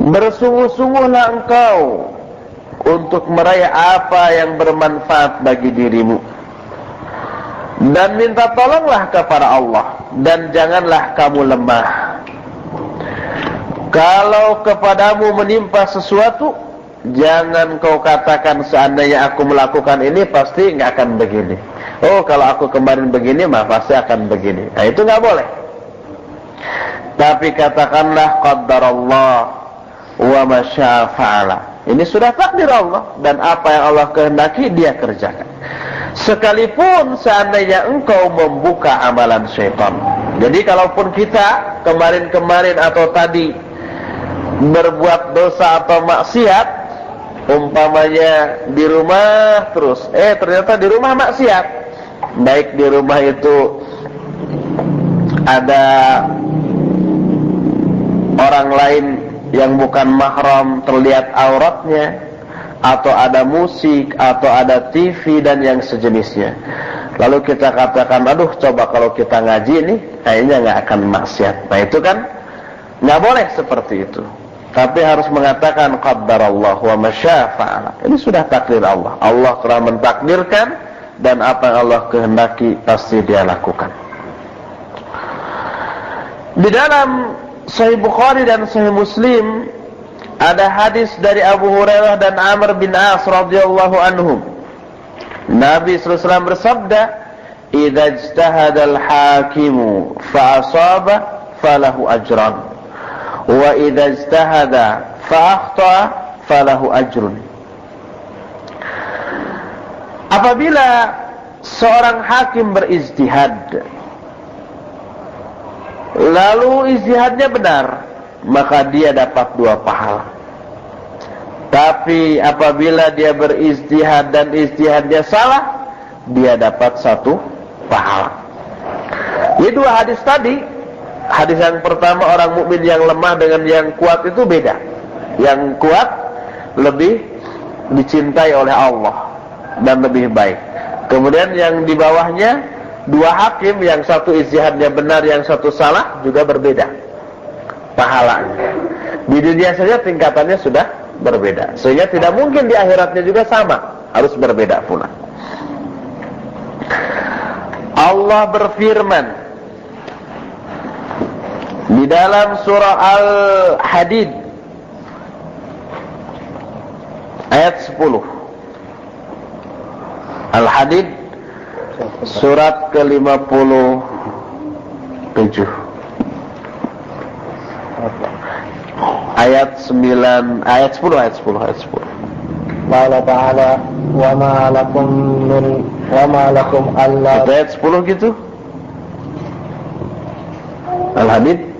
bersungguh-sungguhlah engkau untuk meraih apa yang bermanfaat bagi dirimu, dan minta tolonglah kepada Allah, dan janganlah kamu lemah. Kalau kepadamu menimpa sesuatu, jangan kau katakan seandainya aku melakukan ini pasti nggak akan begini. Oh, kalau aku kemarin begini mah pasti akan begini. Nah, itu nggak boleh. Tapi katakanlah qadarallah wa ma syaa fa'ala. Ini sudah takdir Allah, dan apa yang Allah kehendaki dia kerjakan. Sekalipun seandainya engkau membuka amalan syaitan. Jadi kalaupun kita kemarin-kemarin atau tadi berbuat dosa atau maksiat, umpamanya di rumah terus, ternyata di rumah maksiat, baik di rumah itu ada orang lain yang bukan mahram terlihat auratnya, atau ada musik, atau ada TV dan yang sejenisnya. Lalu kita katakan, aduh coba kalau kita ngaji ini kayaknya nggak akan maksiat. Nah, itu kan nggak boleh seperti itu. Tapi harus mengatakan qadarallah wa ma syaa fa'ala. Ini sudah takdir Allah. Allah telah mentakdirkan, dan apa yang Allah kehendaki pasti dia lakukan. Di dalam Sahih Bukhari dan Sahih Muslim ada hadis dari Abu Hurairah dan Amr bin As radhiyallahu anhum. Nabi sallallahu alaihi wasallam bersabda, "Idza ijtahada al-hakimu fa asaba falahu ajran, wa idza ijtahada fa akhta falahu ajrun." Apabila seorang hakim berijtihad, lalu ijtihadnya benar, maka dia dapat 2 pahala. Tapi apabila dia berijtihad dan ijtihadnya salah, dia dapat 1 pahala. Ini 2 hadis tadi. Hadis yang pertama, orang mukmin yang lemah dengan yang kuat itu beda. Yang kuat lebih dicintai oleh Allah dan lebih baik. Kemudian yang di bawahnya 2 hakim, yang satu ijtihadnya benar, yang satu salah, juga berbeda pahalanya. Di dunia saja tingkatannya sudah berbeda, sehingga tidak mungkin di akhiratnya juga sama, harus berbeda pula. Allah berfirman di dalam surah Al-Hadid ayat 10. Al-Hadid surat ke-57 ayat 9, ayat 10. Qala ta'ala wa ma lakum alla. Ayat 10 gitu. Al-Hadid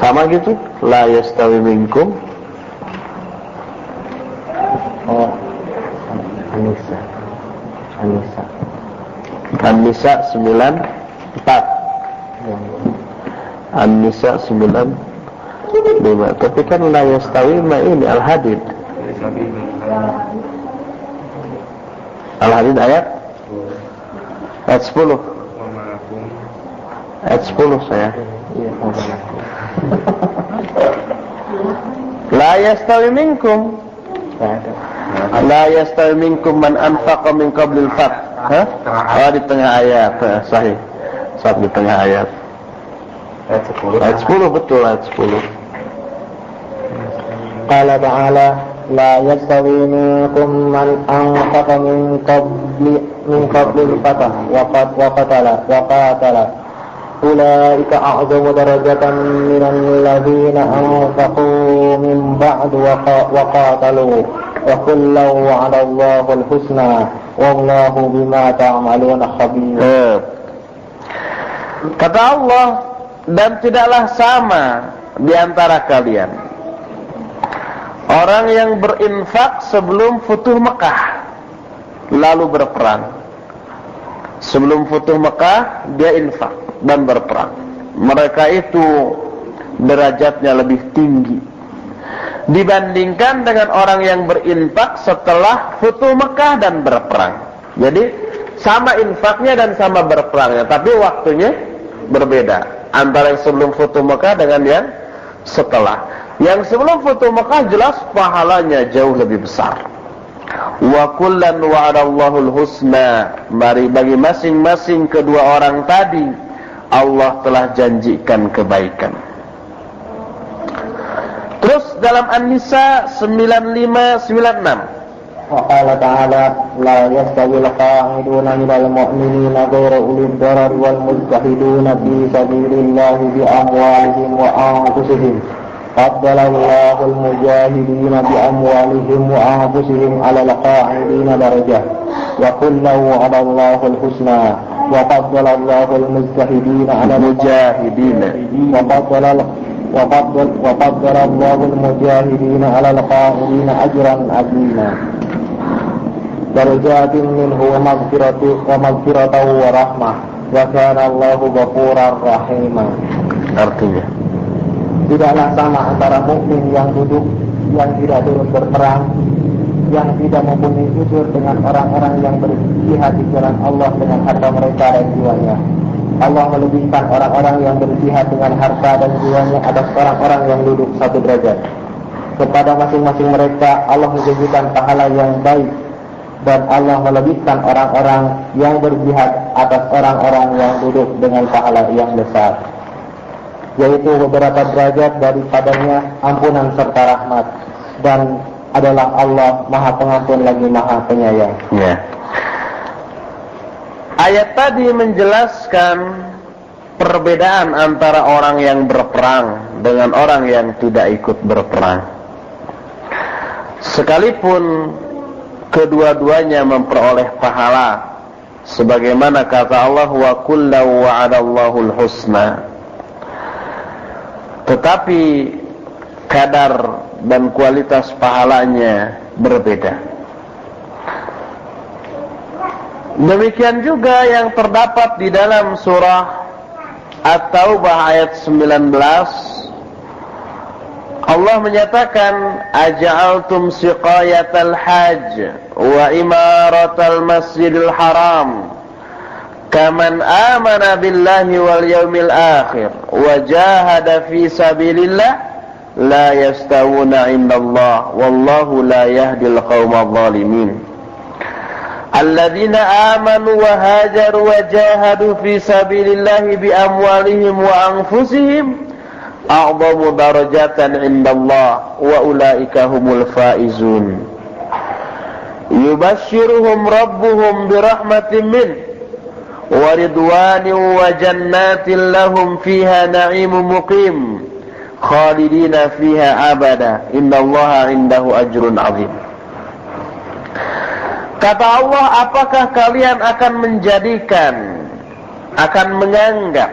sama gitu, la yastawi minkum. An-Nisa 94. An-Nisa 95. Tapi kan la yastawi ma ini Al-Hadid. Al-Hadid ayat 10. Ayat 10 saya. La yastawi minkum. La yastawi minkum man anfaqa min qablil fath. Oh, di tengah ayat, sahih. Saat di tengah ayat. Ayat 10 betul, ayat 10. Qala ta'ala la yastawi minkum man anfaqa min qablil fath wa qatala ulaika a'zamu darajatan minal ladzina anfaqu min ba'du wa qatalu wa kullu 'ala Allahil husna wallahu bima ta'maluna khabir. Kata Allah, dan tidaklah sama di antara kalian orang yang berinfak sebelum Futuh Mekah lalu berperang. Sebelum Futuh Mekah dia infak dan berperang. Mereka itu derajatnya lebih tinggi dibandingkan dengan orang yang berinfak setelah Futuh Mekah dan berperang. Jadi sama infaknya dan sama berperangnya, tapi waktunya berbeda antara yang sebelum Futuh Mekah dengan yang setelah. Yang sebelum Futuh Mekah jelas pahalanya jauh lebih besar. Wa kullan wa'adallahu al-husna, bagi masing-masing kedua orang tadi Allah telah janjikan kebaikan. Terus dalam An-Nisa 95-96 وقال تعالى لا يستوي القاعدون من المؤمنين غير أولي الضرر والمجتهدون في سبيل الله بأموالهم وأنفسهم فضل الله المجاهدين بأموالهم وأنفسهم على القاعدين درجة وكلا وعد الله الحسنى وفضل الله المجتهدين على المجاهدين وفضل الله المجاهدين على القاعدين أجرا عظيما درجات منه ومغفرة ورحمة وكان الله غفورا رحيما. Artinya, tidaklah sama antara mukmin yang duduk, yang tidak turun berperang, yang tidak mempunyai ujur dengan orang-orang yang berjihad di jalan Allah dengan harta mereka dan jiwanya. Allah melebihkan orang-orang yang berjihad dengan harta dan jiwanya atas orang-orang yang duduk satu derajat. Kepada masing-masing mereka Allah menjanjikan pahala yang baik, dan Allah melebihkan orang-orang yang berjihad atas orang-orang yang duduk dengan pahala yang besar, yaitu beberapa derajat daripadanya ampunan serta rahmat, dan adalah Allah Maha Pengampun lagi Maha Penyayang. ya. Ayat tadi menjelaskan perbedaan antara orang yang berperang dengan orang yang tidak ikut berperang. Sekalipun kedua-duanya memperoleh pahala, sebagaimana kata Allah wa kullu wa'adallahul husna, tetapi kadar dan kualitas pahalanya berbeda. Demikian juga yang terdapat di dalam surah At-Taubah ayat 19, Allah menyatakan aja'altum siqayatal hajj wa imaratal masjidil haram kaman amana billahi wal yawmil akhir wa jahada fi sabilillah la yastawuna indallah wallahu la yahdil qaumadh dhalimin. Alladzina amanu wa hajaru wa jahadu fi sabilillahi bi amwalihim wa anfusihim a'zamu darajatan indallah wa ulaika humul faizun. Yubashshiruhum rabbuhum birahmatin min wa ridwanin wa jannatin lahum fiha na'imun muqim khalidina fiha abada innallaha indahu ajrun 'azim. Kata Allah, apakah kalian akan menganggap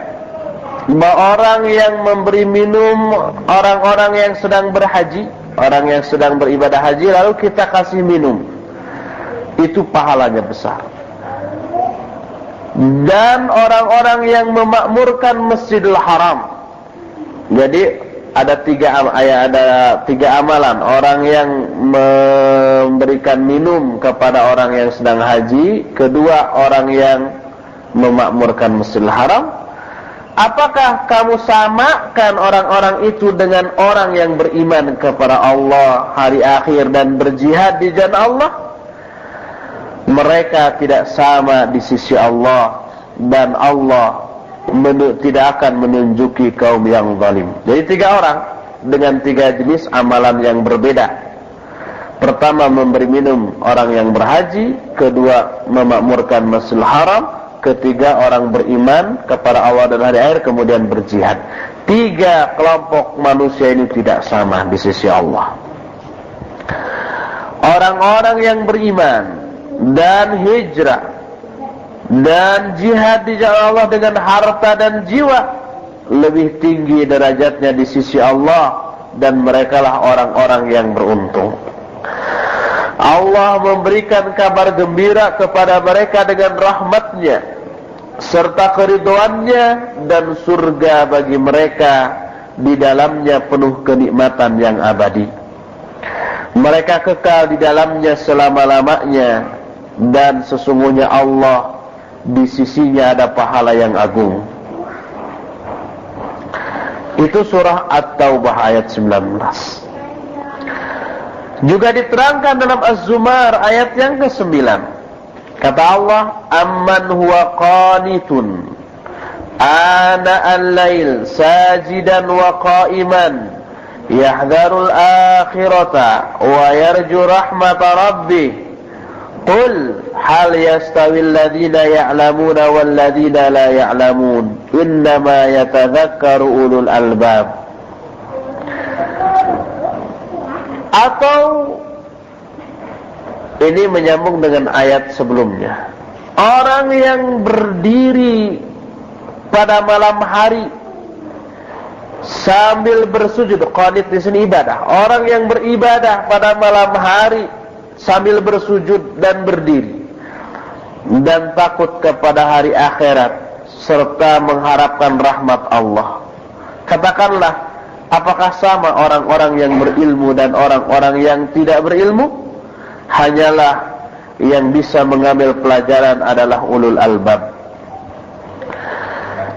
bahwa orang yang memberi minum orang-orang yang sedang berhaji, orang yang sedang beribadah haji, lalu kita kasih minum, itu pahalanya besar. Dan orang-orang yang memakmurkan Masjidil Haram, jadi ada tiga amalan. Orang yang memberikan minum kepada orang yang sedang haji, kedua orang yang memakmurkan Masjidil Haram. Apakah kamu samakan orang-orang itu dengan orang yang beriman kepada Allah, hari akhir, dan berjihad di jalan Allah? Mereka tidak sama di sisi Allah, dan Allah tidak akan menunjuki kaum yang zalim. Jadi 3 orang dengan 3 jenis amalan yang berbeda. Pertama, memberi minum orang yang berhaji. Kedua, memakmurkan Masjidil Haram. Ketiga, orang beriman kepada Allah dan hari akhir, kemudian berjihad. 3 kelompok manusia ini tidak sama di sisi Allah. Orang-orang yang beriman dan hijrah dan jihad di jalan Allah dengan harta dan jiwa lebih tinggi derajatnya di sisi Allah, dan merekalah orang-orang yang beruntung. Allah memberikan kabar gembira kepada mereka dengan rahmatnya serta keridhoannya, dan surga bagi mereka, di dalamnya penuh kenikmatan yang abadi. Mereka kekal di dalamnya selama-lamanya, dan sesungguhnya Allah di sisinya ada pahala yang agung. Itu surah At-Taubah ayat 19. Juga diterangkan dalam Az-Zumar ayat yang ke-9. Kata Allah, amman huwa qanitun ana al-lail sajidan wa qa'iman yahdharul akhirata wa yarju rahmata rabbih qul hal yastawi alladhina ya'lamuna wal ladhina la ya'lamun innama yatadhakkaru ulul albab. Atau ini menyambung dengan ayat sebelumnya, orang yang berdiri pada malam hari sambil bersujud. Qanit di sini ibadah. Orang yang beribadah pada malam hari sambil bersujud dan berdiri dan takut kepada hari akhirat serta mengharapkan rahmat Allah. Katakanlah, apakah sama orang-orang yang berilmu dan orang-orang yang tidak berilmu? Hanyalah yang bisa mengambil pelajaran adalah ulul albab.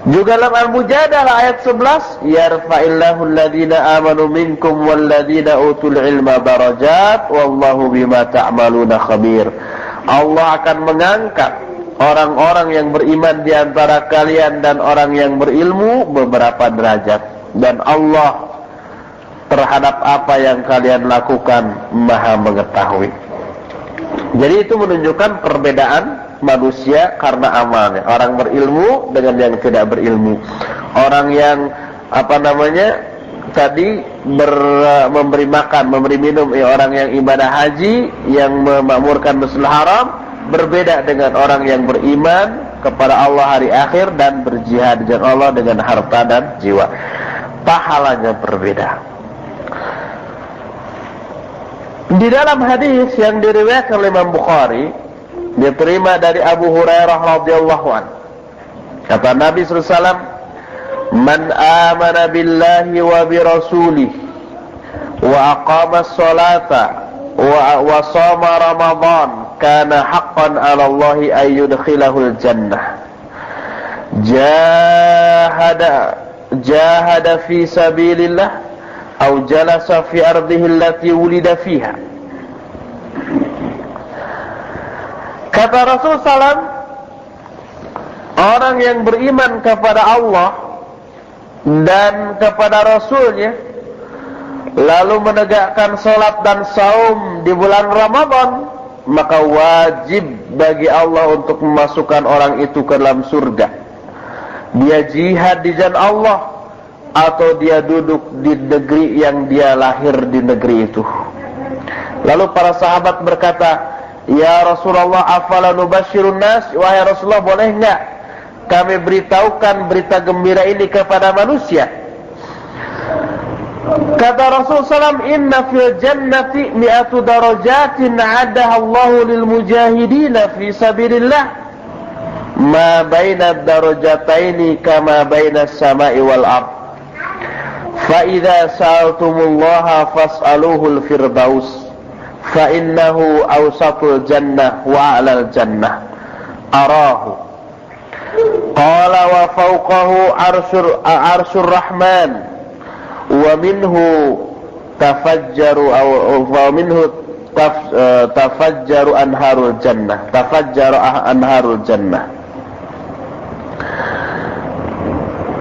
Juga dalam Al-Mujadalah ayat 11, yarfa'illahu alladhina amanu minkum walladhina utul ilma darajat wallahu bima ta'maluna khabir. Allah akan mengangkat orang-orang yang beriman di antara kalian dan orang yang berilmu beberapa derajat, dan Allah terhadap apa yang kalian lakukan Maha mengetahui. Jadi itu menunjukkan perbedaan manusia karena amalnya. Orang berilmu dengan yang tidak berilmu. Orang yang memberi makan, memberi minum, orang yang ibadah haji, yang memakmurkan Masjidil Haram, berbeda dengan orang yang beriman kepada Allah hari akhir dan berjihad di jalan Allah dengan harta dan jiwa. Pahalanya berbeda. Di dalam hadis yang diriwayatkan oleh Imam Bukhari, diterima dari Abu Hurairah radhiyallahu anhu, kata Nabi sallallahu alaihi wasallam, man amana billahi wa bi rasulih wa aqama as-salata wa shama ramadan kana haqqan 'ala Allahi ay yudkhilahul jannah jahada fi sabilillah aw jalasa fi ardihi allati wulida fiha. Kata Rasul SAW, orang yang beriman kepada Allah dan kepada Rasulnya, lalu menegakkan salat dan saum di bulan Ramadan, maka wajib bagi Allah untuk memasukkan orang itu ke dalam surga. Dia jihad di jalan Allah, atau dia duduk di negeri yang dia lahir di negeri itu. Lalu para sahabat berkata, ya Rasulullah, afala nubashirun nas? Wahai Rasulullah, boleh enggak kami beritahukan berita gembira ini kepada manusia? Kata Rasul SAW, inna fil jannati mi'atu darajatin adaha Allahu lil mujahidina fi sabilillah ma baina darajataini kama baina as-sama'i wal ard. Fa idza sa'altumullaha fas'aluhul firdaus fa innahu awsatul jannah wa 'alal jannah arahu qala wa fawqahu arsyur rahman wa minhu tafajjaru tafajjaru anharul jannah.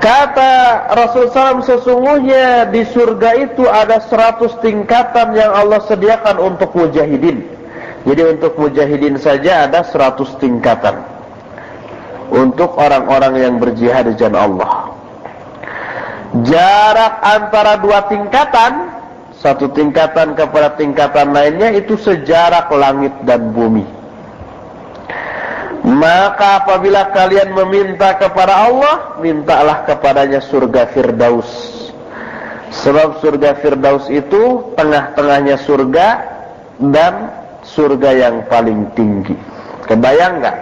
Kata Rasul SAW, sesungguhnya di surga itu ada 100 tingkatan yang Allah sediakan untuk mujahidin. Jadi untuk mujahidin saja ada 100 tingkatan untuk orang-orang yang berjihad di jalan Allah. Jarak antara dua tingkatan, satu tingkatan kepada tingkatan lainnya, itu sejarak langit dan bumi. Maka apabila kalian meminta kepada Allah, mintalah kepadanya surga Firdaus. Sebab surga Firdaus itu tengah-tengahnya surga dan surga yang paling tinggi. Kebayang nggak?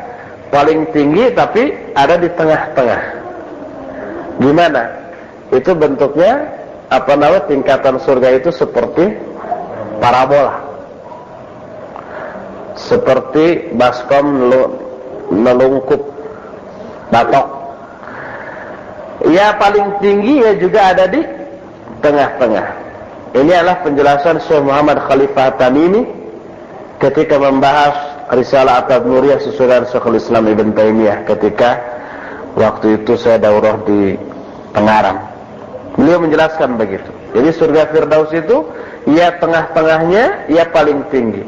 Paling tinggi tapi ada di tengah-tengah. Gimana? Itu bentuknya tingkatan surga itu seperti parabola, seperti baskom nelungkup batok. Ya paling tinggi ya juga ada di tengah-tengah. Ini adalah penjelasan Syekh Muhammad Khalifah Tamimi ketika membahas Risalah At-Tadmuriyah sesuai dengan Syekhul Islam Ibn Taimiyah ketika waktu itu saya daurah di Tengaran. Beliau menjelaskan begitu. Jadi surga Firdaus itu ya tengah-tengahnya, ya paling tinggi.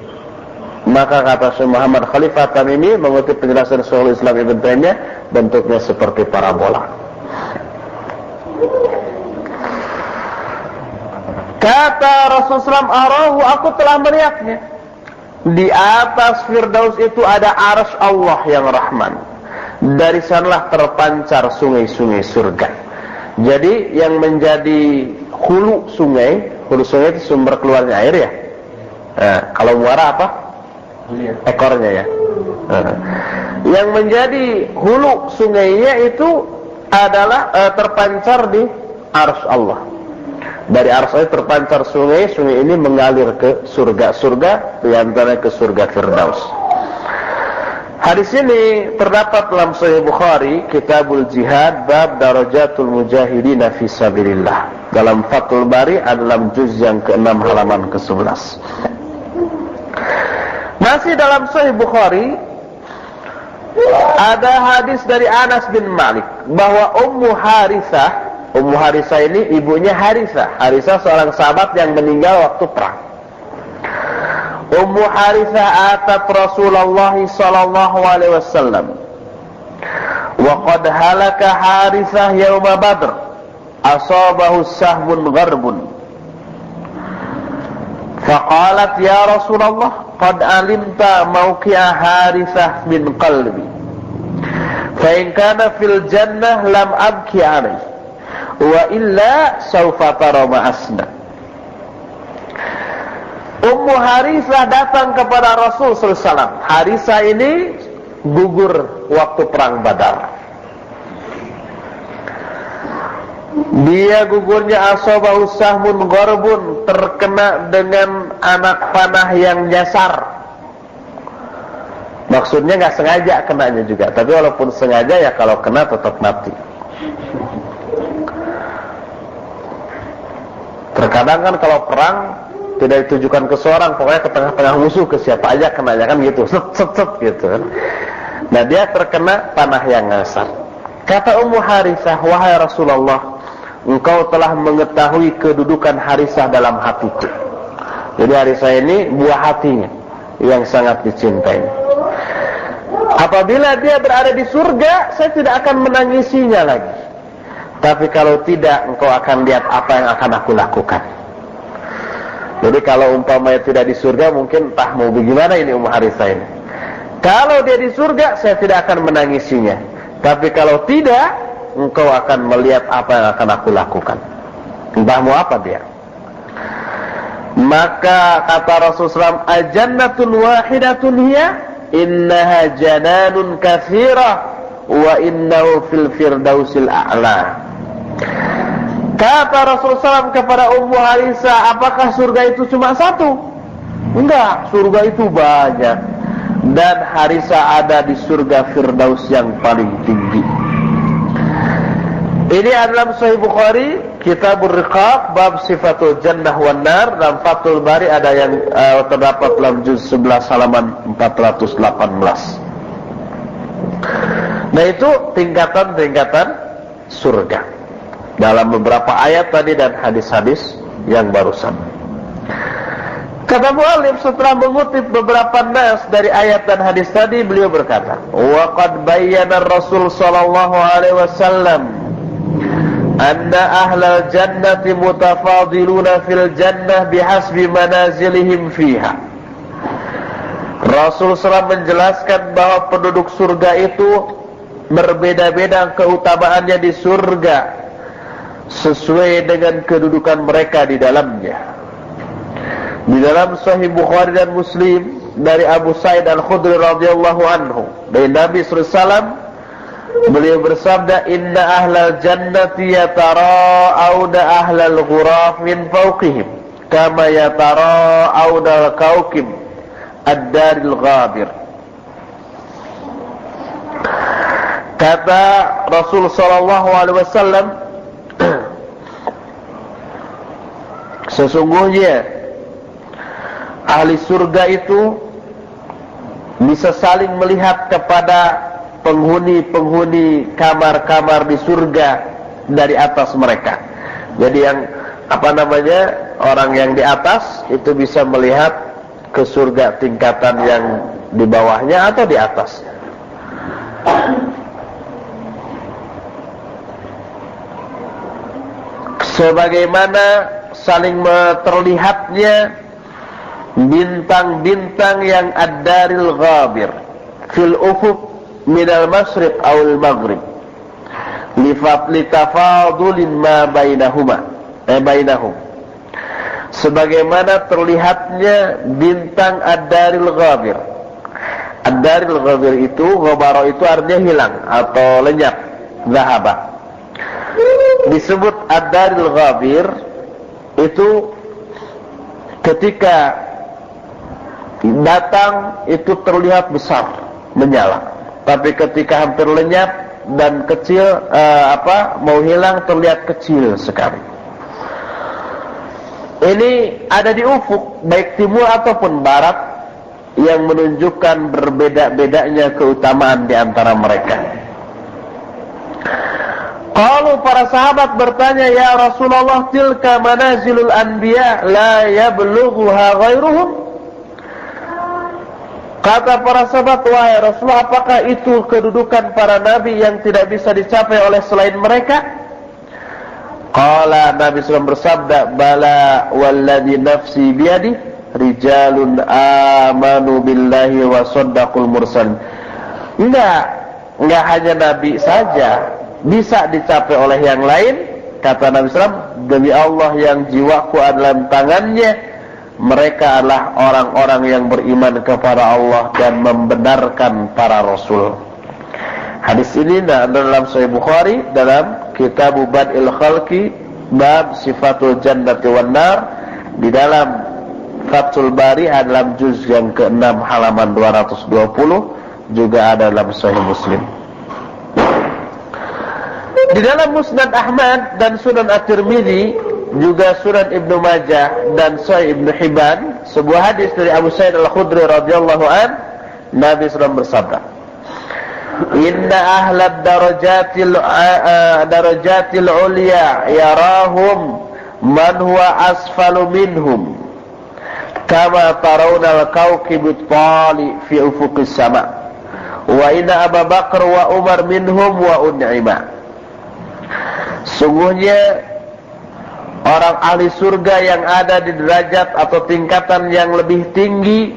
Maka kata Syekh Muhammad Khalifah Tamimi mengutip penjelasan Syekhul Islam Ibn Taimiyah, bentuknya seperti parabola. Kata Rasulullah SAW, arahu, aku telah melihatnya. Di atas Firdaus itu ada arsy Allah yang Rahman. Dari sanalah terpancar sungai-sungai surga. Jadi yang menjadi hulu sungai itu sumber keluarnya air ya. Kalau muara apa? Ekornya ya. Yang menjadi hulu sungainya itu adalah terpancar di arsy Allah. Dari arsy terpancar sungai ini mengalir ke surga-surga, di antaranya ke surga Firdaus. Hadis ini terdapat dalam Sahih Bukhari, Kitabul Jihad, bab Darajatul Mujahidina fi Sabilillah. Dalam Fathul Bari dalam juz yang ke-6 halaman ke-11. Masih dalam Sahih Bukhari ada hadis dari Anas bin Malik bahwa Ummu Harithah ini ibunya Harithah. Harithah seorang sahabat yang meninggal waktu perang. Ummu Harithah atat Rasulullah sallallahu alaihi wasallam wa qad halaka Harithah yauma Badr, asabahu sahmun gharbun. Faqalat ya Rasulullah qad alimta mawqi'a Harithah min qalbi, fa in kana fil jannah lam abki alayhi wa illa sawfa tara ma asna. Ummu Harithah datang kepada Rasul SAW. Harithah ini gugur waktu perang Badar. Dia gugurnya asabahu sahmun gharbun, terkena dengan anak panah yang nyasar. Maksudnya nggak sengaja kenanya juga, tapi walaupun sengaja ya kalau kena tetap mati. Terkadang kan kalau perang tidak ditujukan ke seorang, pokoknya ke tengah-tengah musuh, ke siapa aja kenanya kan gitu, set gitu kan. Nah dia terkena panah yang nyasar. Kata Ummu Harithah, wahai Rasulullah, engkau telah mengetahui kedudukan Harithah dalam hatiku. Jadi Harithah ini buah hatinya yang sangat dicintai. Apabila dia berada di surga, saya tidak akan menangisinya lagi. Tapi kalau tidak, engkau akan lihat apa yang akan aku lakukan. Jadi kalau umpamanya tidak di surga, mungkin entah mau bagaimana ini Ummu Harithah ini. Kalau dia di surga, saya tidak akan menangisinya. Tapi kalau tidak, engkau akan melihat apa yang akan aku lakukan. Entah mau apa dia. Maka kata Rasulullah SAW, ajannatun wahidatun hiya, innaha jananun katsira, wa innahu fil firdausil a'la. Kata Rasulullah SAW kepada Ummu Harithah, apakah surga itu cuma satu? Enggak, surga itu banyak. Dan Harithah ada di surga Firdaus yang paling tinggi. Ini adalah Sahih Bukhari, Kitabur Riqaq, bab Sifatul Jannah wan Nar. Dalam Fathul Bari ada yang terdapat dalam juz 11 halaman 418. Nah itu tingkatan-tingkatan surga dalam beberapa ayat tadi dan hadis-hadis yang barusan. Kata mu'allif setelah mengutip beberapa nas dari ayat dan hadis tadi, beliau berkata, wa qad bayyana Rasul sallallahu alaihi wasallam anna ahlal jannati mutafadiluna fil jannah bihasbi manazilihim fiha. Rasul SAW menjelaskan bahwa penduduk surga itu berbeda-beda keutamaannya di surga sesuai dengan kedudukan mereka di dalamnya. Di dalam Sahih Bukhari dan Muslim dari Abu Sa'id Al-Khudri radhiyallahu anhu, dari Nabi SAW, beliau bersabda, inna ahlal jannati yatara'awna ahlal ghuraf min fawqihim kama yatara'awna al-kawkib ad-daril ghabir. Kata Rasul sallallahu alaihi wasallam, sesungguhnya ahli surga itu bisa saling melihat kepada penghuni-penghuni kamar-kamar di surga dari atas mereka. Jadi yang orang yang di atas itu bisa melihat ke surga tingkatan yang di bawahnya atau di atasnya. Sebagaimana saling terlihatnya bintang-bintang yang ad-daril ghabir fil ufuq minal masyriq awal maghrib li tafadulin ma bainahum. Sebagaimana terlihatnya bintang ad-daril ghabir. Ad-daril ghabir itu, ghabara itu artinya hilang atau lenyap, zahaba. Disebut ad-daril ghabir itu ketika datang itu terlihat besar, menyala. Tapi ketika hampir lenyap dan kecil, mau hilang terlihat kecil sekali. Ini ada di ufuk, baik timur ataupun barat, yang menunjukkan berbeda-bedanya keutamaan di antara mereka. Kalau para sahabat bertanya, ya Rasulullah, tilka manazilul anbiya la yablughuha ghairuhum. Kata para sahabat, wahai Rasulullah, apakah itu kedudukan para nabi yang tidak bisa dicapai oleh selain mereka? Qala, Nabi SAW bersabda, bala walladhi nafsi biyadi rijalun amanu billahi wa saddaqul mursal. Enggak hanya nabi saja bisa dicapai oleh yang lain. Kata Nabi SAW, demi Allah yang jiwaku adalah tangannya, mereka adalah orang-orang yang beriman kepada Allah dan membenarkan para rasul. Hadis ini dalam Sahih Bukhari, dalam Kitab Bad'il Khalqi, bab Sifatul Jannati wan Nar, di dalam Fathul Bari dalam juz yang ke-6 halaman 220, juga ada dalam Sahih Muslim. Di dalam Musnad Ahmad dan Sunan At-Tirmidzi, juga Sunan Ibnu Majah dan Sahih Ibnu Hibban, sebuah hadis dari Abu Sa'id Al-Khudri radhiyallahu an, Nabi SAW bersabda, inna ahlad darajatil ulya yarahum man huwa asfalu minhum kama tarawna al-kawkibut tali fi ufuqis sama wa inna Abu Bakar wa Umar minhum wa un'ima. Sungguhnya orang ahli surga yang ada di derajat atau tingkatan yang lebih tinggi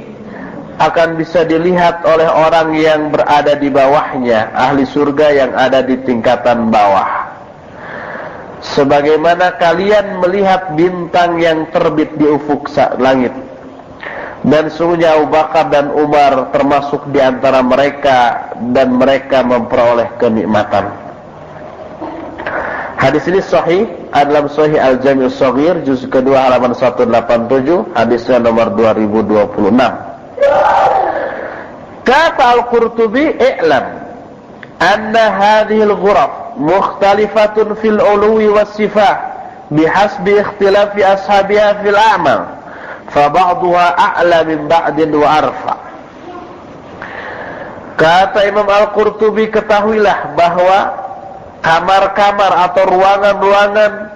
akan bisa dilihat oleh orang yang berada di bawahnya, ahli surga yang ada di tingkatan bawah. Sebagaimana kalian melihat bintang yang terbit di ufuk langit. Dan sungguhnya Abu Bakar dan Umar termasuk di antara mereka, dan mereka memperoleh kenikmatan. Hadis ini sahih dalam Sahih Al-Jami' Shaghir juz kedua halaman 187, hadisnya nomor 2026. Kata Al-Qurtubi, i'lam anna hadhihi al-ghuraf mukhtalifatun fil uluwi was sifah bihasbi ikhtilafi ashabiha fil a'mal fa ba'daha a'la min ba'din wa arfa. Kata Imam Al-Qurtubi, ketahuilah bahwa kamar-kamar atau ruangan-ruangan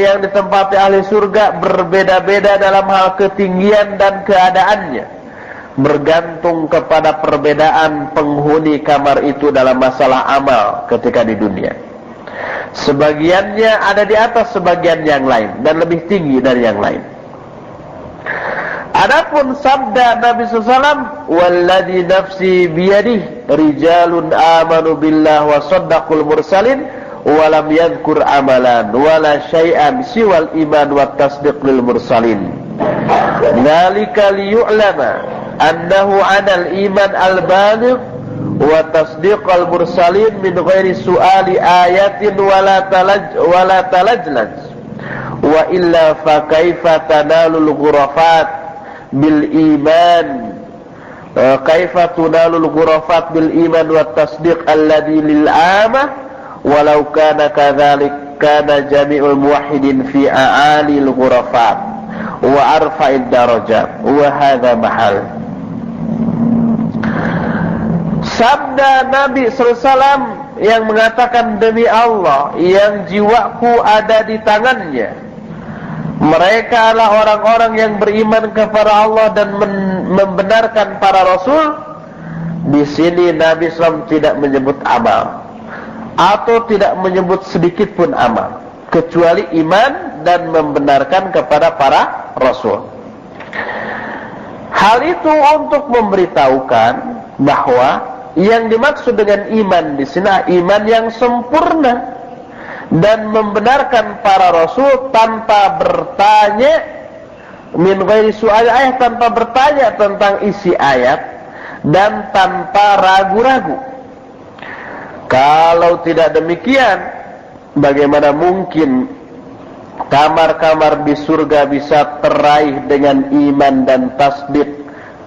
yang ditempati ahli surga berbeda-beda dalam hal ketinggian dan keadaannya, bergantung kepada perbedaan penghuni kamar itu dalam masalah amal ketika di dunia. Sebagiannya ada di atas sebagian yang lain dan lebih tinggi dari yang lain. Adapun sabda Nabi SAW, walladhi nafsi biyadih rijalun amanu billah wa saddaqul mursalin walam yadhkur amalan wala syai'an siwal iman wa tasdiq lil mursalin. Dzalika liyu'lama annahu 'anal iman al-baligh wa tasdiq al-mursalin min ghairi su'ali ayatin wala talajlaj wa illa fa kaifa tanalul ghurafat bil iman kaifa tunalul ghurafat bil iman wat tasdiq alladhi lil amah walau kana kadzalik kana jami'ul muwahhidin fi a'alil ghurafat wa arfa'id darajat wa hadha mahal. Sabda Nabi SAW yang mengatakan, demi Allah yang jiwaku ada di tangannya, mereka adalah orang-orang yang beriman kepada Allah dan membenarkan para rasul. Di sini Nabi SAW tidak menyebut amal atau tidak menyebut sedikit pun amal, kecuali iman dan membenarkan kepada para rasul. Hal itu untuk memberitahukan bahwa yang dimaksud dengan iman di sini iman yang sempurna dan membenarkan para rasul tanpa bertanya, min ghairi su'al ayat, tanpa bertanya tentang isi ayat dan tanpa ragu-ragu. Kalau tidak demikian, bagaimana mungkin kamar-kamar di surga bisa teraih dengan iman dan tasdik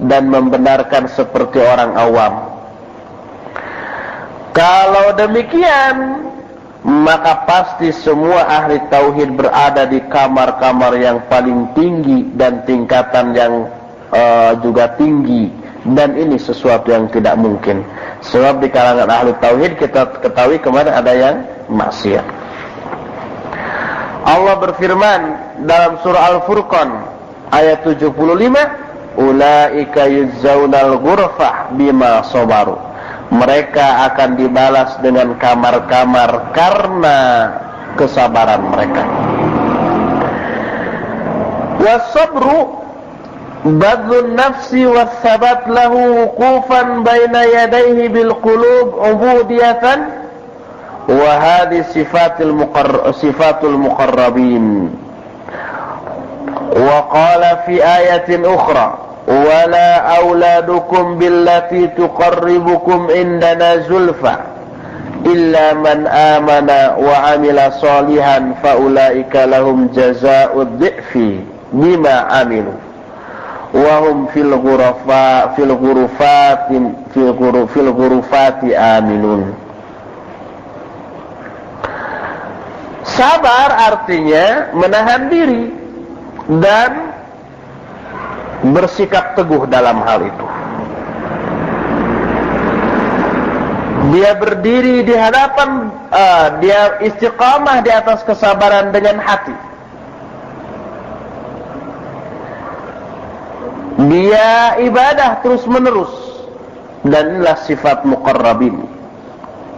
dan membenarkan seperti orang awam? Kalau demikian, maka pasti semua ahli tauhid berada di kamar-kamar yang paling tinggi dan tingkatan yang juga tinggi, dan ini sesuatu yang tidak mungkin. Sebab di kalangan ahli tauhid kita ketahui kemarin ada yang maksiat. Allah berfirman dalam surah Al-Furqan ayat 75, ulaika yujzaunal ghurfah bima sabaru. Mereka akan dibalas dengan kamar-kamar karena kesabaran mereka. Wasabru badlun nafsi wassabat lahu wuqufan baina yadayhi bil qulub ubudiyatan wa hadhi sifatul muqarrabin. Wa qala fi ayatin ukhra wala auladukum billati tuqarribukum indana zulfa illa man amana wa amila salihan faulaika lahum jazaa'ud dhi'fi bima amilu wa hum fil ghurufati aminun. Sabar artinya menahan diri dan bersikap teguh dalam hal itu. Dia berdiri di hadapan, dia istiqamah di atas kesabaran dengan hati. Dia ibadah terus menerus, dan inilah sifat muqarrabin.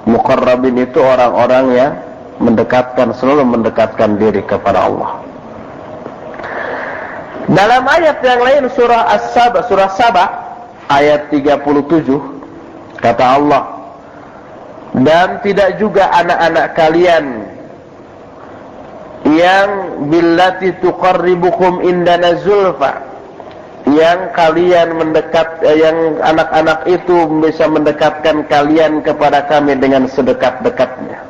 Muqarrabin itu orang-orang yang selalu mendekatkan diri kepada Allah. Dalam ayat yang lain surah As-Saba, surah Saba ayat 37, kata Allah, dan tidak juga anak-anak kalian yang billati tuqarribukum indana zulfa, yang kalian yang anak-anak itu bisa mendekatkan kalian kepada kami dengan sedekat-dekatnya,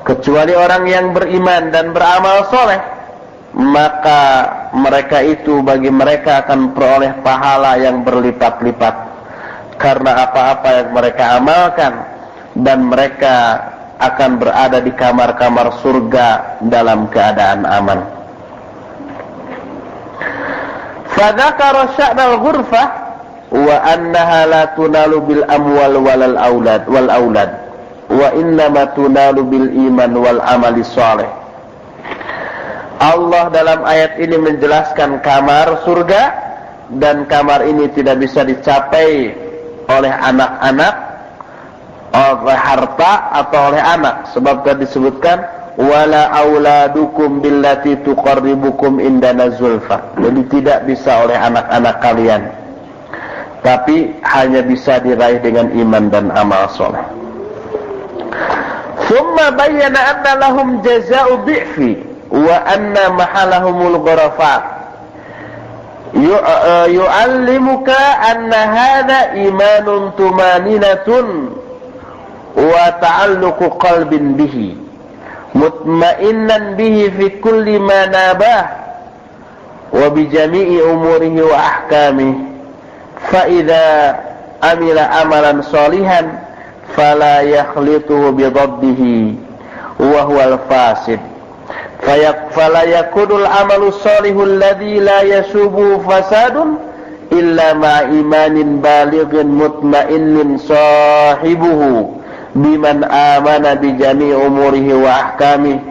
kecuali orang yang beriman dan beramal soleh, maka mereka itu bagi mereka akan peroleh pahala yang berlipat-lipat karena apa-apa yang mereka amalkan, dan mereka akan berada di kamar-kamar surga dalam keadaan aman. Fadzakara sya'nal ghurfah wa annaha la tunalu bil amwal wal aulad wa innama tunalu bil iman wal amali shalih. Allah dalam ayat ini menjelaskan kamar surga, dan kamar ini tidak bisa dicapai oleh anak-anak, oleh harta atau oleh anak, sebab tadi disebutkan wala auladukum billati tuqarribukum indana zulfa. Jadi tidak bisa oleh anak-anak kalian, tapi hanya bisa diraih dengan iman dan amal soleh. Thumma bayyana anna lahum jazaa'u dhi'fi wa anna mahalahumul ghurafat. Yu'allimuka anna hadha imanun tumaninatun wa ta'alluqu qalbin bihi mutma'innan bihi fi kulli ma nabah wa bi jami'i umurihi wa ahkamihi fa idza amila amalan sholihan fala yakhlituhu bi dhaddihi wa huwa al-fasid fala yakunul amalu sholihul ladzi la yasubu fasadun illa ma imanin balighin mutmainnin sahibuhu biman amana bi jami' umurihi wa ahkamihi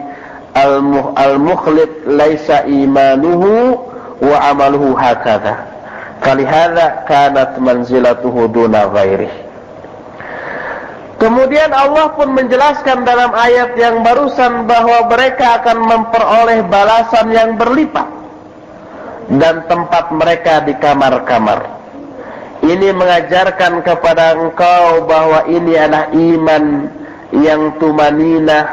al-mukhlit laisa imanuhu wa amaluhu hakadha falihadza kanat manzilatuhu duna ghairihi. Kemudian Allah pun menjelaskan dalam ayat yang barusan bahwa mereka akan memperoleh balasan yang berlipat dan tempat mereka di kamar-kamar. Ini mengajarkan kepada engkau bahwa ini adalah iman yang tumaninah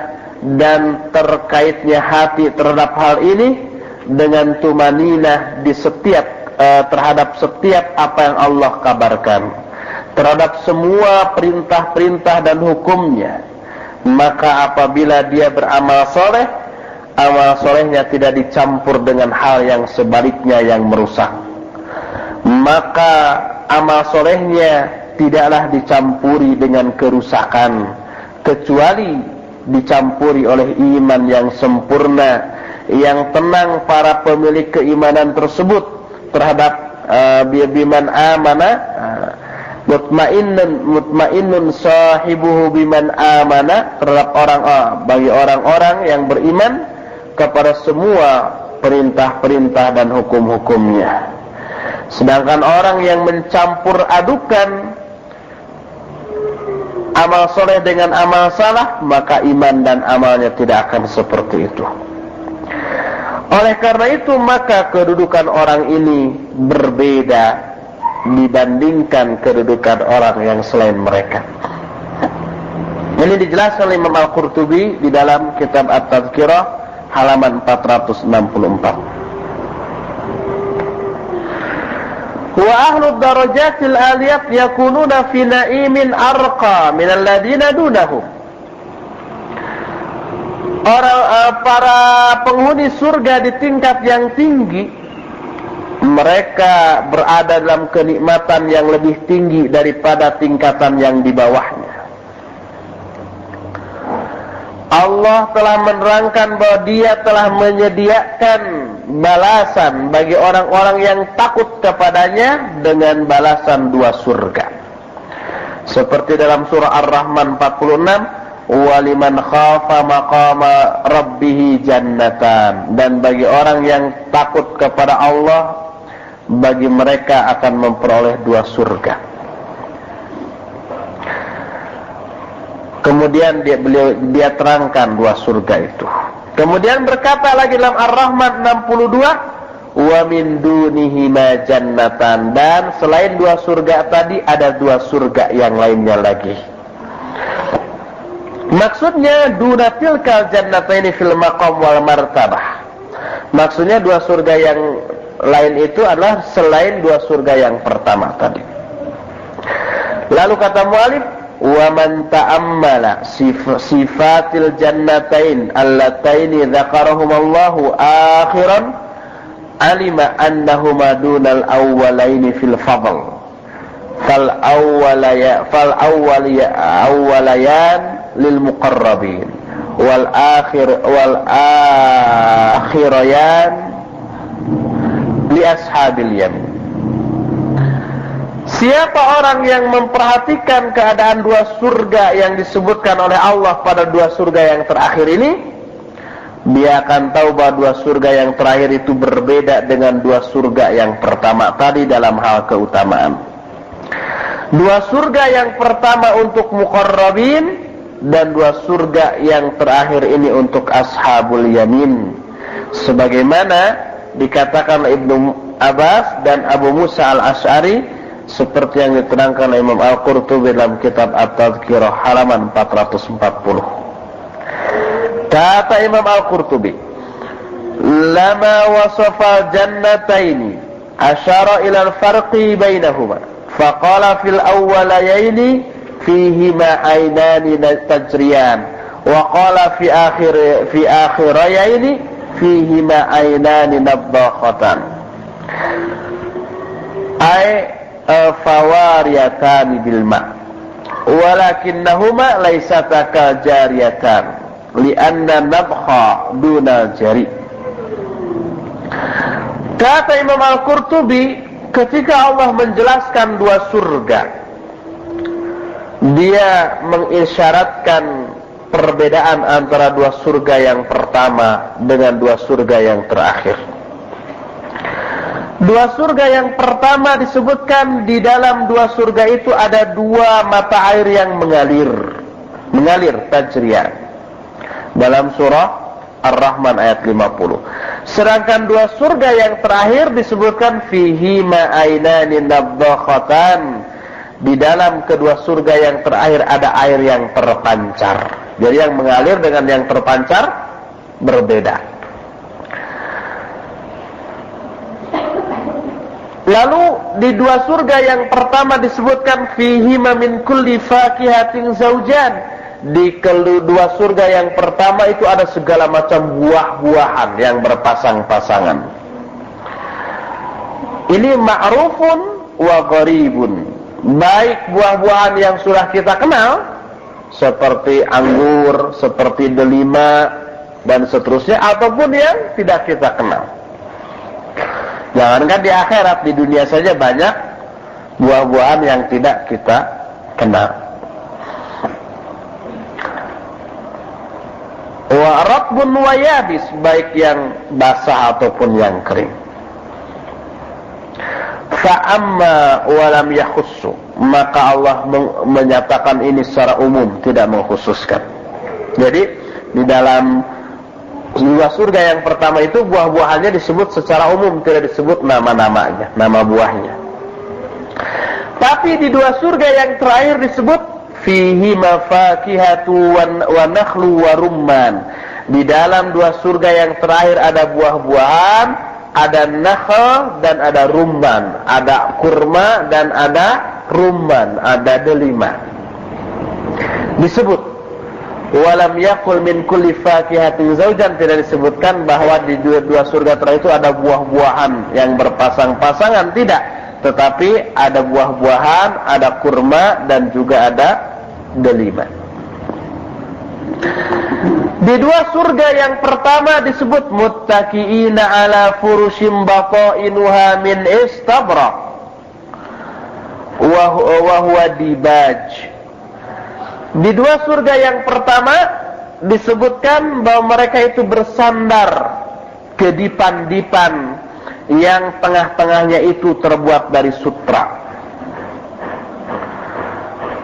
dan terkaitnya hati terhadap hal ini dengan tumaninah di terhadap setiap apa yang Allah kabarkan, terhadap semua perintah-perintah dan hukumnya. Maka apabila dia beramal soleh, amal solehnya tidak dicampur dengan hal yang sebaliknya yang merusak, maka amal solehnya tidaklah dicampuri dengan kerusakan, kecuali dicampuri oleh iman yang sempurna, yang tenang para pemilik keimanan tersebut terhadap biman amana mutmainnun sahibuhu biman amana, terhadap bagi orang-orang yang beriman kepada semua perintah-perintah dan hukum-hukumnya. Sedangkan orang yang mencampur adukan amal soleh dengan amal salah, maka iman dan amalnya tidak akan seperti itu. Oleh karena itu, maka kedudukan orang ini berbeda dibandingkan kedudukan orang yang selain mereka. Ini dijelaskan oleh Imam Al-Qurtubi di dalam kitab At-Tadhkirah halaman 464. Wa ahlud darajatil aliyat yakununa fi na'imin arqa minal ladina dunahum. Para penghuni surga di tingkat yang tinggi, mereka berada dalam kenikmatan yang lebih tinggi daripada tingkatan yang di bawahnya. Allah telah menerangkan bahwa Dia telah menyediakan balasan bagi orang-orang yang takut kepadanya dengan balasan 2 surga. Seperti dalam surah Ar-Rahman 46, waliman khafa maqama rabbih jannatan, dan bagi orang yang takut kepada Allah, bagi mereka akan memperoleh 2 surga. Kemudian dia terangkan 2 surga itu. Kemudian berkata lagi dalam Ar-Rahman 62, wa min dunihima jannatan, dan selain 2 surga tadi ada 2 surga yang lainnya lagi. Maksudnya duna tilkal jannataini fil maqam wal martabah. Maksudnya 2 surga yang lain itu adalah selain 2 surga yang pertama tadi. Lalu kata mu'alif, wa man ta'ammala sifatil jannatain allataini dzakarahumallahu akhiran alima annahuma dunal awwalaini fil fadl fal awwalayan lil muqarrabin wal akhirayan li ashabil yamin. Siapa orang yang memperhatikan keadaan 2 surga yang disebutkan oleh Allah pada 2 surga yang terakhir ini, dia akan tahu bahwa 2 surga yang terakhir itu berbeda dengan 2 surga yang pertama tadi dalam hal keutamaan. 2 surga yang pertama untuk muqarrabin, dan 2 surga yang terakhir ini untuk ashabul yamin. Sebagaimana dikatakan oleh Ibnu Abbas dan Abu Musa al-Asy'ari, seperti yang diterangkan oleh Imam Al-Qurtubi dalam kitab At-Tadhkirah halaman 440. Kata Imam Al-Qurtubi, lama wasafa jannataini asyara ila al-farqi bainahuma faqala fil awwalayaini fihima aynani tajriyan wa qala fi akhirayaini fihima aynani nadhaqatan. fawariyatan bil ma' walakinnahuma laysata kajariyatan li'anna nabkha dunal jari. Kata Imam Al-Qurtubi, ketika Allah menjelaskan dua surga, dia mengisyaratkan perbedaan antara dua surga yang pertama dengan dua surga yang terakhir. Dua surga yang pertama disebutkan di dalam dua surga itu ada dua mata air yang mengalir tajriyan dalam surah Ar-Rahman ayat 50. Sedangkan dua surga yang terakhir disebutkan fihi ma'ainani nadhakhatan. Di dalam kedua surga yang terakhir ada air yang terpancar. Jadi yang mengalir dengan yang terpancar berbeda. Lalu di dua surga yang pertama disebutkan fihi ma min kulli fakihatin zaujan. Di kedua surga yang pertama itu ada segala macam buah-buahan yang berpasang-pasangan. Ini ma'rufun wa gharibun. Baik buah-buahan yang sudah kita kenal seperti anggur, seperti delima dan seterusnya, ataupun yang tidak kita kenal. Jangankan di akhirat, di dunia saja banyak buah-buahan yang tidak kita kenal. Wa ratbun wa yabis, baik yang basah ataupun yang kering. Fa'amma walam yakhussu, maka Allah menyatakan ini secara umum, tidak mengkhususkan. Jadi di dalam dua surga yang pertama itu buah-buahannya disebut secara umum, tidak disebut nama-namanya, nama buahnya. Tapi di dua surga yang terakhir disebut fihi mafakihatu wa nakhlu wa rumman. Di dalam dua surga yang terakhir ada buah-buahan, ada nakhl dan ada rumman, ada kurma dan ada rumman, ada delima. Disebut walam yaqul min kulli fakihatin zaujan, tidak disebutkan bahwa di dua surga terakhir itu ada buah-buahan yang berpasang-pasangan, tidak, tetapi ada buah-buahan, ada kurma dan juga ada delima. Di dua surga yang pertama disebut muttaqiina ala furushim batainuha min istabrak wa huwa dibaj. Di dua surga yang pertama disebutkan bahwa mereka itu bersandar ke dipan-dipan yang tengah-tengahnya itu terbuat dari sutra.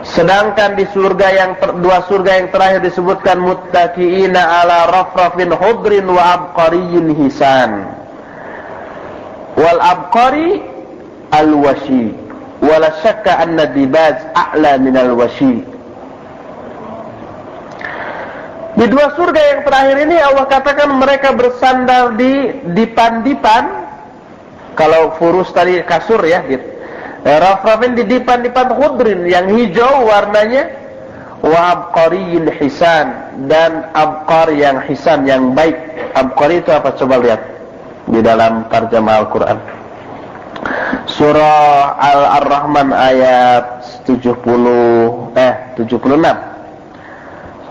Sedangkan di dua surga yang terakhir disebutkan muttaqiina ala rafrafin hudrin wa abqariyin hisan. Wal abqari al-washi, wala syakka anna dibaj a'la min al-washi. Di dua surga yang terakhir ini Allah katakan mereka bersandar di dipan-dipan. Kalau furus tadi kasur ya gitu. Rafrafin di dipan-dipan khudrin yang hijau warnanya, wa abqariyin hisan, dan abqar yang hisan yang baik. Abqari itu apa? Coba lihat di dalam tarjamah Al-Quran. Surah Al-Rahman ayat 76.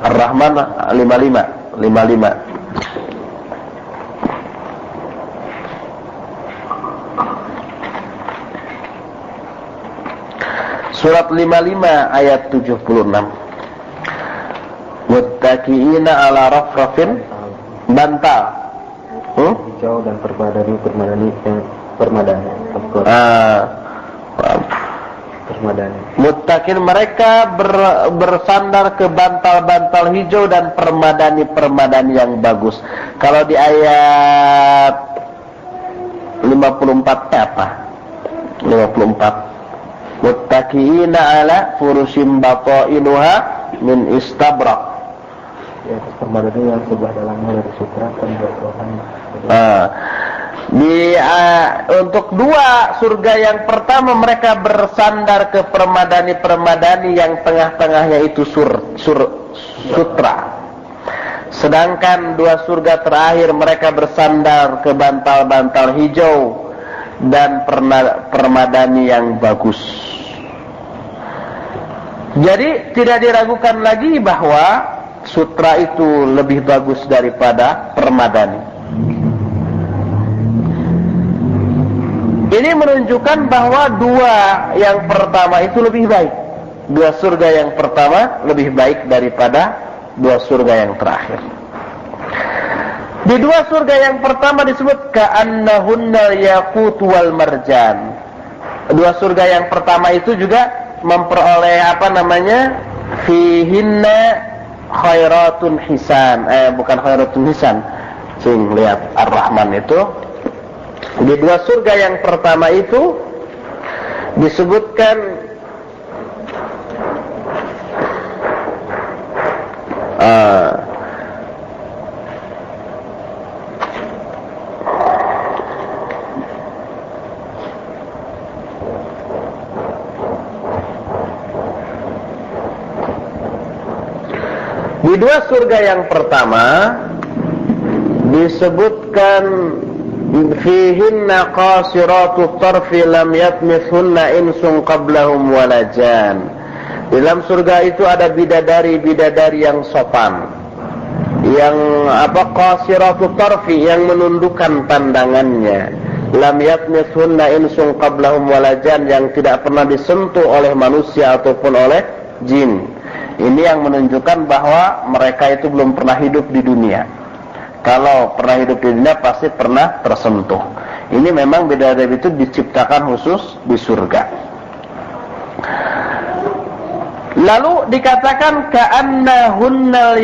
Ar-Rahman 55. Surat 55 ayat 76. Muttaqiina ala rafrafin, bantal. Hijau dan permadani. Permadani. Muttaqin, mereka bersandar ke bantal-bantal hijau dan permadani yang bagus. Kalau di ayat 54 apa? 54. Muttaqiina ala furushim batainuha min istabrak. Ya, permadani yang sebelah dalamnya dari sutra dan buah-buahan. Untuk dua surga yang pertama mereka bersandar ke permadani yang tengah-tengahnya itu sutra. Sedangkan dua surga terakhir mereka bersandar ke bantal-bantal hijau dan permadani yang bagus. Jadi tidak diragukan lagi bahwa sutra itu lebih bagus daripada permadani. Ini menunjukkan bahwa dua yang pertama itu lebih baik. Dua surga yang pertama lebih baik daripada dua surga yang terakhir. Di dua surga yang pertama disebut ka'annahunnal yaqut wal marjan. Dua surga yang pertama itu juga memperoleh fihinna khairatun hisan. Bukan khairatun hisan. Sing lihat Ar-Rahman itu. Di dua surga yang pertama itu disebutkan di dua surga yang pertama disebutkan fihinna qasiratut tarfi lam yatmithunna insun qablahum walajan. Dalam surga itu ada bidadari-bidadari yang sopan, yang qasiratut tarfi, yang menundukkan pandangannya. Lam yatmithunna insun qablahum walajan, yang tidak pernah disentuh oleh manusia ataupun oleh jin. Ini yang menunjukkan bahwa mereka itu belum pernah hidup di dunia. Kalau pernah hidup di dunia pasti pernah tersentuh. Ini memang bidadari itu diciptakan khusus di surga. Lalu dikatakan ka'annahunnal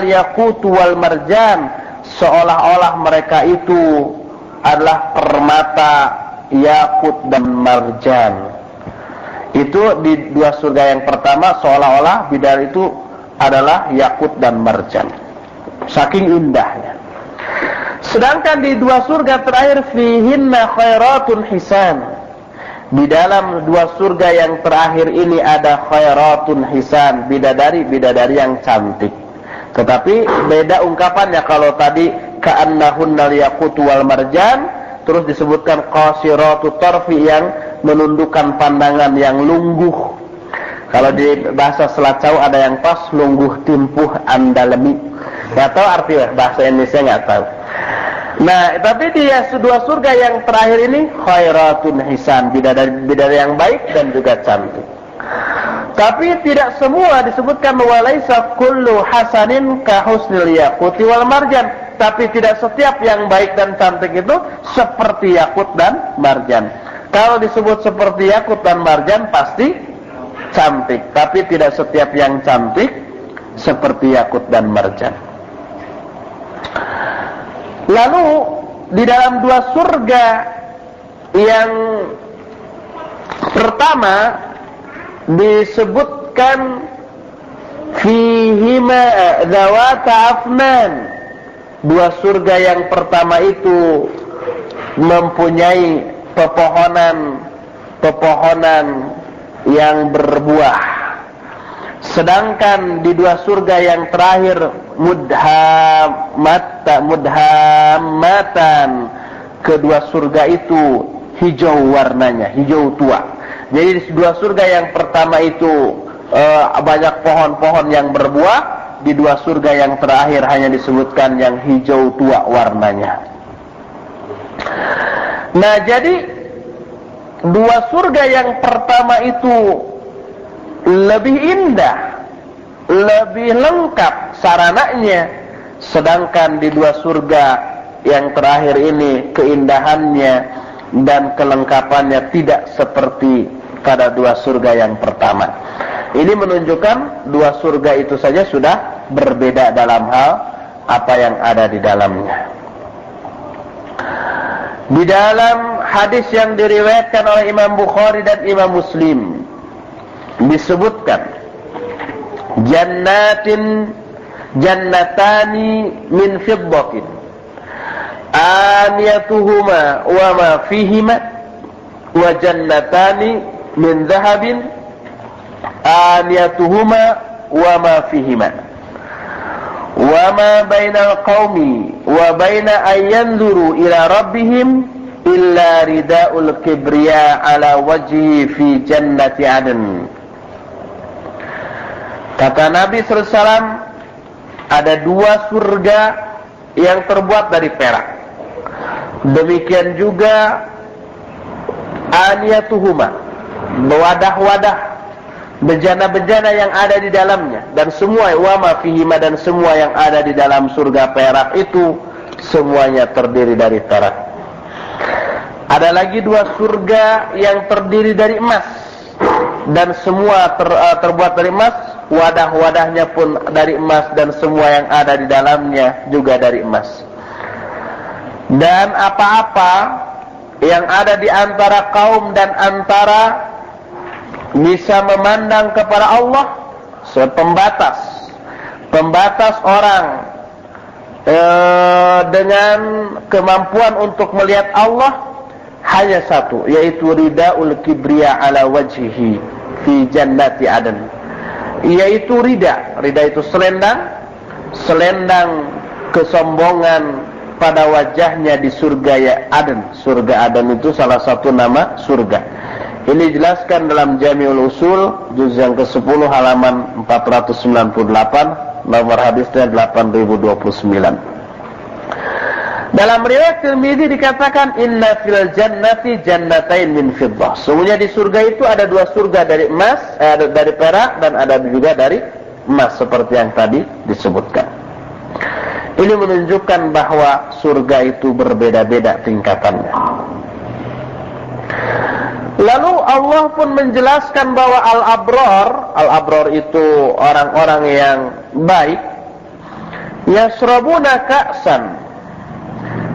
yaqut wal marjan, seolah-olah mereka itu adalah permata yakut dan marjan. Itu di dua surga yang pertama seolah-olah bidadari itu adalah yakut dan marjan. Saking indahnya. Sedangkan di dua surga terakhir fihinna khairatun hisan. Di dalam dua surga yang terakhir ini ada khairatun hisan, bidadari-bidadari yang cantik. Tetapi beda ungkapannya. Kalau tadi ka'annahunnal yaqut wal marjan, terus disebutkan qasiratut tarfi, yang menundukkan pandangan, yang lungguh. Kalau di bahasa Selacau ada yang pas lungguh timpuh andalemi. Gak tahu arti bahasa Indonesia, gak tahu. Nah, tapi di dua surga yang terakhir ini khairatun hisan, bidadari yang baik dan juga cantik. Tapi tidak semua disebutkan walaisa kullu hasanin ka husnil yaquti wal marjan. Tapi tidak setiap yang baik dan cantik itu seperti yakut dan marjan. Kalau disebut seperti yakut dan marjan pasti cantik, tapi tidak setiap yang cantik seperti yakut dan marjan. Lalu di dalam dua surga yang pertama disebutkan fihima dzawata afnan. Dua surga yang pertama itu mempunyai pepohonan yang berbuah. Sedangkan di dua surga yang terakhir mudhammatan, kedua surga itu hijau warnanya, hijau tua. Jadi di dua surga yang pertama itu banyak pohon-pohon yang berbuah, di dua surga yang terakhir hanya disebutkan yang hijau tua warnanya. Nah, jadi dua surga yang pertama itu lebih indah, lebih lengkap sarananya. Sedangkan di dua surga yang terakhir ini keindahannya dan kelengkapannya tidak seperti pada dua surga yang pertama. Ini menunjukkan dua surga itu saja sudah berbeda dalam hal apa yang ada di dalamnya. Di dalam hadis yang diriwayatkan oleh Imam Bukhari dan Imam Muslim disebutkan jannatani min fiddatin aniyatuhuma wa ma fihima wa jannatani min dhahabin aniyatuhuma wa ma fihima wa ma bainal qaumi wa baina ayyanzuru ila rabbihim illa ridaul kibriya ala wajhi fi jannati adn. Kata Nabi SAW, ada dua surga yang terbuat dari perak. Demikian juga aniyatuhuma, wadah-wadah, bejana-bejana yang ada di dalamnya, dan semua wa ma fihima, dan semua yang ada di dalam surga perak itu semuanya terdiri dari perak. Ada lagi dua surga yang terdiri dari emas, dan semua terbuat dari emas, wadah-wadahnya pun dari emas, dan semua yang ada di dalamnya juga dari emas. Dan apa-apa yang ada di antara kaum dan antara bisa memandang kepada Allah, pembatas orang dengan kemampuan untuk melihat Allah hanya satu, yaitu ridaul kibriya ala wajhihi fi jannati adn, yaitu rida itu selendang kesombongan pada wajahnya di surga ya Aden. Surga Aden itu salah satu nama surga. Ini dijelaskan dalam Jami'ul Usul juz yang ke-10 halaman 498, nomor hadisnya 8029. Dalam riwayat Tirmidzi dikatakan inna fil jannati jannatain min fiddah. Sesungguhnya di surga itu ada dua surga dari emas, dari perak, dan ada juga dari emas seperti yang tadi disebutkan. Ini menunjukkan bahwa surga itu berbeda-beda tingkatannya. Lalu Allah pun menjelaskan bahwa al-abrar itu orang-orang yang baik, yashrabuna ka'san,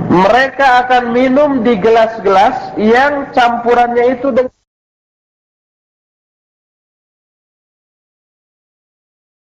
mereka akan minum di gelas-gelas yang campurannya itu dengan